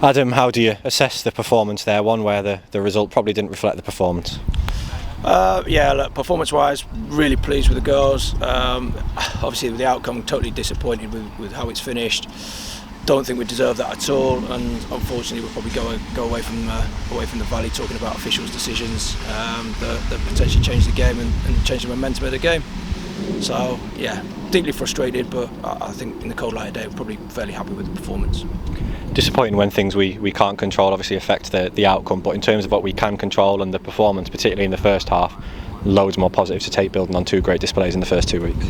Adam, how do you assess the performance there? One where the result probably didn't reflect the performance. Yeah, look, performance-wise, really pleased with the girls. Obviously, with the outcome, totally disappointed with how it's finished. Don't think we deserve that at all, and unfortunately, we'll probably go away from the Valley talking about officials' decisions that potentially changed the game and changed the momentum of the game. So, yeah, deeply frustrated, but I think in the cold light of day, we're probably fairly happy with the performance. Disappointing when things we can't control obviously affect the outcome, but in terms of what we can control and the performance, particularly in the first half, loads more positives to take, building on two great displays in the first 2 weeks.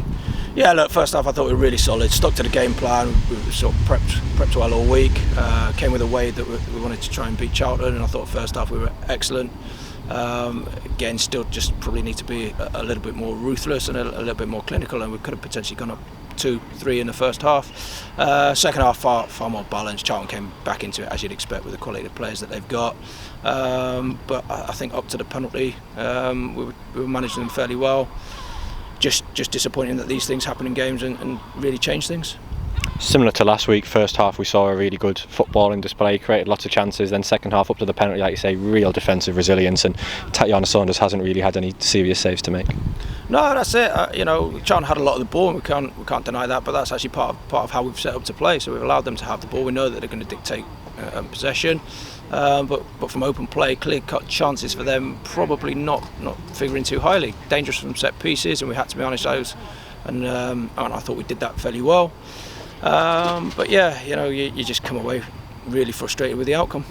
Yeah, look, first half I thought we were really solid, stuck to the game plan. We were sort of prepped well all week, came with a way that we wanted to try and beat Charlton, and I thought first half we were excellent. Again, still just probably need to be a little bit more ruthless and a little bit more clinical, and we could have potentially gone up 2-3 in the first half. Second half far more balanced. Charlton came back into it as you'd expect with the quality of players that they've got, but I think up to the penalty we were managing them fairly well. Just disappointing that these things happen in games and really change things. Similar to last week, first half we saw a really good footballing display, created lots of chances, then second half up to the penalty, like you say, real defensive resilience, and Tatiana Saunders hasn't really had any serious saves to make. No, that's it. Charlton had a lot of the ball, and we can't deny that, but that's actually part of how we've set up to play. So we've allowed them to have the ball. We know that they're going to dictate possession, but from open play, clear-cut chances for them, probably not figuring too highly. Dangerous from set pieces, and we had to be honest those, and I thought we did that fairly well. But yeah, you just come away really frustrated with the outcome.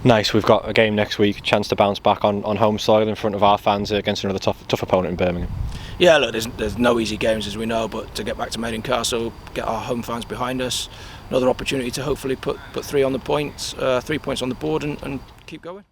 Nice, we've got a game next week, chance to bounce back on home soil in front of our fans against another tough opponent in Birmingham. Yeah, look, there's no easy games as we know, but to get back to Maiden Castle, get our home fans behind us, another opportunity to hopefully put 3 points on the board and keep going.